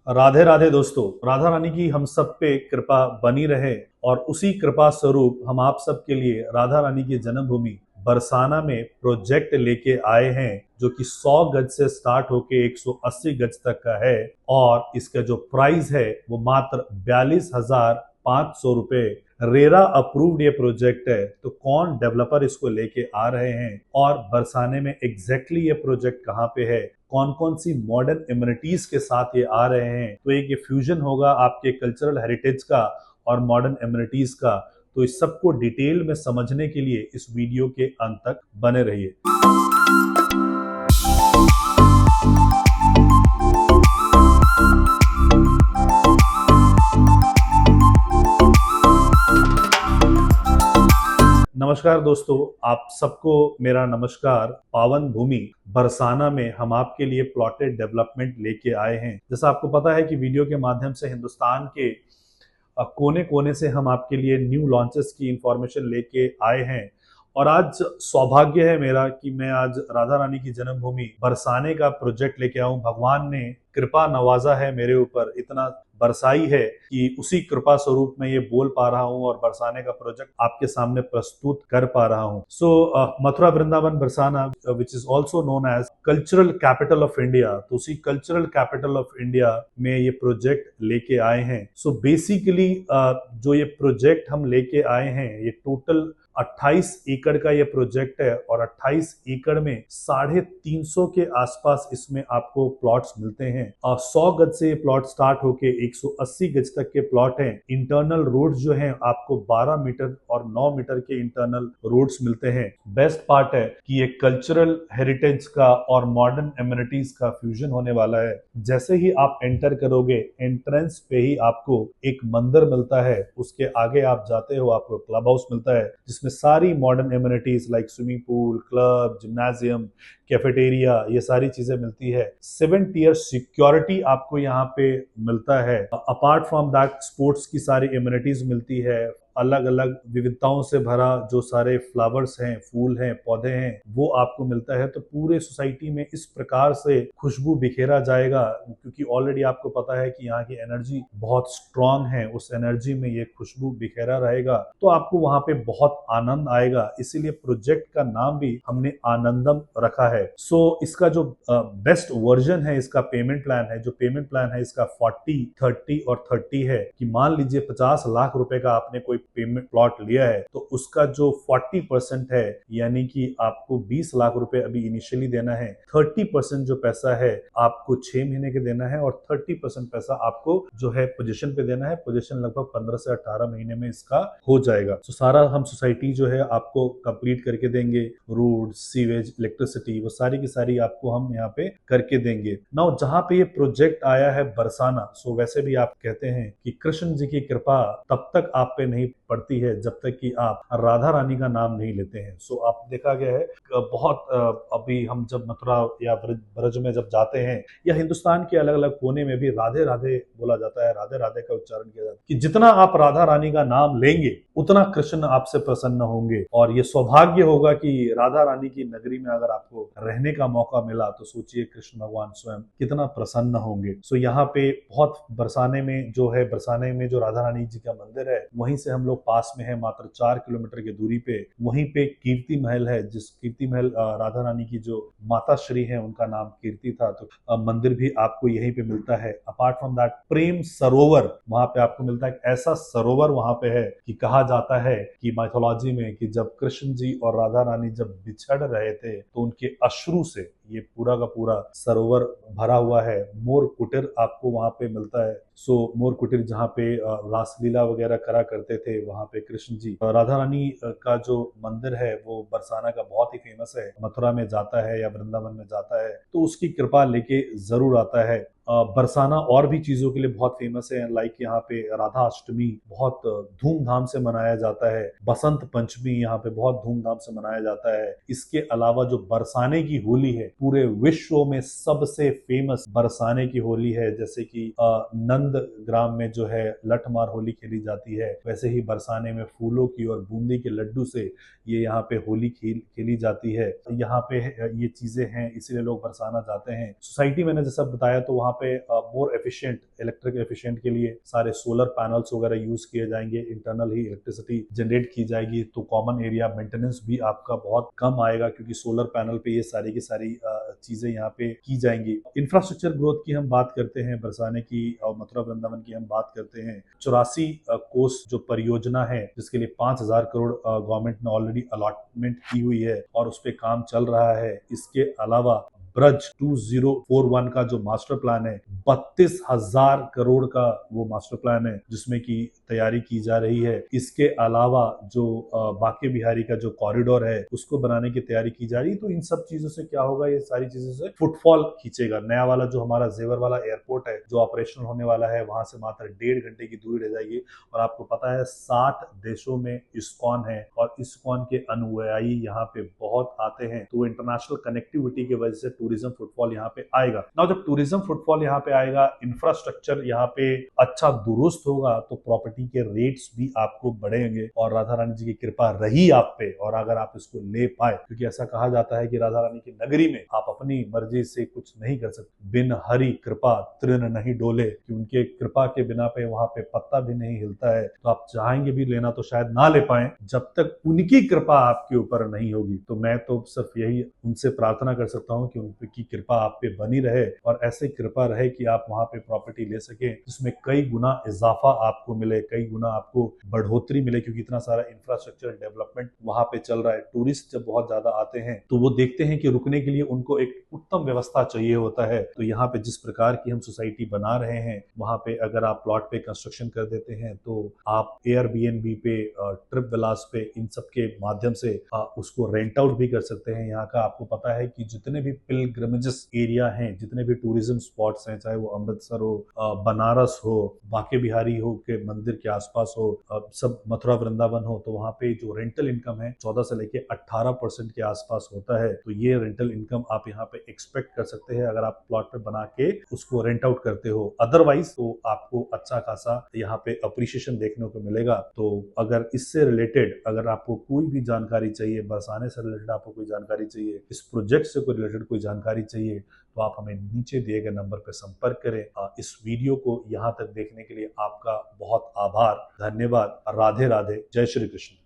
राधे राधे दोस्तों। राधा रानी की हम सब पे कृपा बनी रहे और उसी कृपा स्वरूप हम आप सब के लिए राधा रानी की जन्मभूमि बरसाना में प्रोजेक्ट लेके आए हैं, जो कि 100 गज से स्टार्ट होके 180 गज तक का है। और इसका जो प्राइस है वो मात्र 42,500 रुपए। रेरा अप्रूव्ड ये प्रोजेक्ट है। तो कौन डेवलपर इसको लेके आ रहे हैं और बरसाने में एग्जैक्टली ये प्रोजेक्ट कहाँ पे है, कौन कौन सी मॉडर्न इम्यूनिटीज के साथ ये आ रहे हैं। तो एक ये फ्यूजन होगा आपके कल्चरल हेरिटेज का और मॉडर्न इम्यूनिटीज का। तो इस सब को डिटेल में समझने के लिए इस वीडियो के अंत तक बने रहिए। नमस्कार दोस्तों, आप सबको मेरा नमस्कार। पावन भूमि बरसाना में हम आपके लिए प्लॉटेड डेवलपमेंट लेके आए हैं। जैसा आपको पता है कि वीडियो के माध्यम से हिंदुस्तान के कोने कोने से हम आपके लिए न्यू लॉन्चेस की इंफॉर्मेशन लेके आए हैं। और आज सौभाग्य है मेरा कि मैं आज राधा रानी की जन्मभूमि बरसाने का प्रोजेक्ट लेके आऊं। भगवान ने कृपा नवाजा है मेरे ऊपर, इतना बरसाई है कि उसी कृपा स्वरूप मैं ये बोल पा रहा हूं और बरसाने का प्रोजेक्ट आपके सामने प्रस्तुत कर पा रहा हूं। Mathura Vrindavan Barsana which is also known as cultural capital of India, तो उसी कल्चरल कैपिटल ऑफ इंडिया में ये प्रोजेक्ट लेके आए हैं। बेसिकली जो ये प्रोजेक्ट हम लेके आए हैं, ये टोटल 28 एकड़ का ये प्रोजेक्ट है और 28 एकड़ में 350 के आसपास इसमें आपको प्लॉट्स मिलते हैं। 100 गज से ये प्लॉट स्टार्ट होके 180 गज तक के प्लॉट हैं। इंटरनल रोड्स जो हैं आपको 12 मीटर और 9 मीटर के इंटरनल रोड्स मिलते हैं। बेस्ट पार्ट है कि ये कल्चरल हेरिटेज का और मॉडर्न एमिनिटीज का फ्यूजन होने वाला है। जैसे ही आप एंटर करोगे, एंट्रेंस पे ही आपको एक मंदिर मिलता है, उसके आगे आप जाते हो आपको क्लब हाउस मिलता है, जिसमें सारी modern amenities like swimming pool, club, gymnasium, cafeteria, ये सारी चीजें मिलती है। 7 टियर सिक्योरिटी आपको यहाँ पे मिलता है। अपार्ट फ्रॉम दैट स्पोर्ट्स की सारी एमिनिटीज मिलती है। अलग अलग विविधताओं से भरा जो सारे फ्लावर्स हैं, फूल हैं, पौधे हैं, वो आपको मिलता है। तो पूरे सोसाइटी में इस प्रकार से खुशबू बिखेरा जाएगा, क्योंकि ऑलरेडी आपको पता है कि यहाँ की एनर्जी बहुत स्ट्रांग है। उस एनर्जी में ये खुशबू बिखेरा रहेगा तो आपको वहां पे बहुत आनंद आएगा। इसीलिए प्रोजेक्ट का नाम भी हमने आनंदम रखा है। इसका जो बेस्ट वर्जन है, इसका पेमेंट प्लान है, जो पेमेंट प्लान है इसका 40, 30 और 30 है। कि मान लीजिए 50 लाख रुपए का आपने कोई पेमेंट प्लॉट लिया है तो उसका जो 40% है, यानी कि आपको 20 लाख रुपए अभी इनिशियली देना है। 30% जो पैसा है आपको 6 महीने के देना है और 30% पैसा आपको जो है पोजीशन पे देना है। पोजीशन लगभग 15 से 18 महीने में इसका हो जाएगा। तो सारा हम सोसाइटी जो है आपको कंप्लीट करके देंगे। रोड, सीवेज, इलेक्ट्रिसिटी, वो सारी की सारी आपको हम यहाँ पे करके देंगे। नाउ जहाँ पे ये प्रोजेक्ट आया है बरसाना, वैसे भी आप कहते हैं कि कृष्ण जी की कृपा तब तक आप पे नहीं पड़ती है जब तक कि आप राधा रानी का नाम नहीं लेते हैं। आप देखा गया है बहुत अभी हम जब मथुरा या ब्रज में जब जाते हैं या हिंदुस्तान के अलग अलग कोने में भी राधे राधे बोला जाता है, राधे राधे का उच्चारण किया जाता है कि जितना आप राधा रानी का नाम लेंगे उतना कृष्ण आपसे प्रसन्न होंगे। और ये सौभाग्य होगा कि राधा रानी की नगरी में अगर आपको रहने का मौका मिला तो सोचिए कृष्ण भगवान स्वयं कितना प्रसन्न होंगे। यहाँ पे बहुत बरसाने में जो राधा रानी जी का मंदिर है, वहीं से हम लोग पास में है, मात्र 4 किलोमीटर की दूरी पे। वहीं पे कीर्ति महल है, जिस कीर्ति महल राधा रानी की जो माता श्री है उनका नाम कीर्ति था। तो मंदिर भी आपको यहीं पे मिलता है। अपार्ट फ्रॉम दैट प्रेम सरोवर वहां पे आपको मिलता है। ऐसा सरोवर वहां पे है कि कहा जाता है कि माइथोलॉजी में कि जब कृष्ण जी और राधा रानी जब बिछड़ रहे थे तो उनके अश्रु से ये पूरा का पूरा सरोवर भरा हुआ है। मोर कुटीर आपको वहां पे मिलता है। मोर कुटीर जहाँ पे रासलीला वगैरह करा करते थे, वहां पे कृष्ण जी। राधा रानी का जो मंदिर है वो बरसाना का बहुत ही फेमस है। मथुरा में जाता है या वृंदावन में जाता है तो उसकी कृपा लेके जरूर आता है। बरसाना और भी चीजों के लिए बहुत फेमस है, लाइक यहाँ पे राधा अष्टमी बहुत धूमधाम से मनाया जाता है। बसंत पंचमी यहाँ पे बहुत धूमधाम से मनाया जाता है। इसके अलावा जो बरसाने की होली है, पूरे विश्व में सबसे फेमस बरसाने की होली है। जैसे कि नंद ग्राम में जो है लठमार होली खेली जाती है, वैसे ही बरसाने में फूलों की और बूंदी के लड्डू से ये यहाँ पे होली खेली जाती है। यहाँ पे ये चीजें हैं, इसीलिए लोग बरसाना जाते हैं। सोसाइटी मैंने जैसा बताया तो वहाँ पे मोर एफिशिएंट इलेक्ट्रिक एफिशिएंट के लिए सारे सोलर पैनल्स वगैरह यूज किए जाएंगे, इंटरनल ही इलेक्ट्रिसिटी जनरेट की जाएगी, तो कॉमन एरिया मेंटेनेंस भी आपका बहुत कम आएगा क्योंकि सोलर पैनल पे ये सारी की सारी चीजें यहाँ पे की जाएंगी। इंफ्रास्ट्रक्चर ग्रोथ की हम बात करते हैं, बरसाने की और मथुरा वृंदावन की हम बात करते हैं, 84 कोस जो परियोजना है जिसके लिए 5,000 करोड़ गवर्नमेंट ने ऑलरेडी अलॉटमेंट की हुई है और उस पर काम चल रहा है। इसके अलावा ब्रज 2041 का जो मास्टर प्लान है, 32,000 करोड़ का वो मास्टर प्लान है जिसमें की तैयारी की जा रही है। इसके अलावा जो बांके बिहारी का जो कॉरिडोर है उसको बनाने की तैयारी की जा रही है। तो इन सब चीजों से क्या होगा, ये सारी चीजों से फुटफॉल खींचेगा। नया वाला जो हमारा जेवर वाला एयरपोर्ट है जो ऑपरेशनल होने वाला है, वहां से मात्र 1.5 घंटे की दूरी रह जाएगी। और आपको पता है 60 देशों में इस्कॉन है और इस्कॉन के अनुयायी यहाँ पे बहुत आते हैं, तो इंटरनेशनल कनेक्टिविटी की वजह से टूरिज्म फुटफॉल यहाँ पे आएगा। ना जब टूरिज्म फुटफॉल यहाँ पे आएगा, इंफ्रास्ट्रक्चर यहाँ पे अच्छा दुरुस्त होगा, तो प्रॉपर्टी के रेट्स भी आपको बढ़ेंगे और राधा रानी जी की कृपा रही आप पे और अगर आप इसको ले पाए, क्योंकि ऐसा कहा जाता है कि राधा रानी की नगरी में आप अपनी मर्जी से कुछ नहीं कर सकते, बिन हरि कृपा तृण नहीं डोले, कि उनके कृपा के बिना पे वहां पे पत्ता भी नहीं हिलता है। तो आप चाहेंगे भी लेना तो शायद ना ले पाए जब तक उनकी कृपा आपके ऊपर नहीं होगी। तो मैं तो सिर्फ यही उनसे प्रार्थना कर सकता हूँ कि की कृपा आप पे बनी रहे और ऐसे कृपा रहे कि आप वहां पे प्रॉपर्टी ले सके जिसमें कई गुना इजाफा आपको मिले, कई गुना आपको बढ़ोतरी मिले, क्योंकि इतना सारा इंफ्रास्ट्रक्चर डेवलपमेंट वहां पे चल रहा है। टूरिस्ट जब बहुत ज्यादा आते हैं तो वो देखते हैं कि रुकने के लिए उनको एक उत्तम व्यवस्था चाहिए होता है। तो यहाँ पे जिस प्रकार की हम सोसाइटी बना रहे हैं, वहां पे अगर आप प्लॉट पे कंस्ट्रक्शन कर देते हैं तो आप एयरबीएनबी पे, ट्रिप विलास पे, इन सब के माध्यम से उसको रेंट आउट भी कर सकते हैं। यहाँ का आपको पता है कि जितने भी पिलग्रिमेजेस एरिया हैं, जितने भी टूरिज्म स्पॉट्स हैं, चाहे वो अमृतसर हो, बनारस हो, बांके बिहारी हो के मंदिर के आसपास हो, सब मथुरा वृंदावन हो, तो वहां पे जो रेंटल इनकम है 14 से लेके 18% के आसपास होता है। तो ये रेंटल इनकम आप यहाँ पे एक्सपेक्ट कर सकते हैं अगर आप प्लॉट पे बना के उसको रेंट आउट करते हो। अदरवाइज तो आपको अच्छा खासा यहाँ पे अप्रिशिएशन देखने को मिलेगा। तो अगर इससे रिलेटेड अगर आपको कोई भी जानकारी चाहिए, बरसाने से रिलेटेड आपको कोई जानकारी चाहिए, इस प्रोजेक्ट से कोई रिलेटेड कोई जानकारी चाहिए, तो आप हमें नीचे दिए गए नंबर पर संपर्क करें। इस वीडियो को यहाँ तक देखने के लिए आपका बहुत आभार, धन्यवाद। राधे राधे, जय श्री कृष्ण।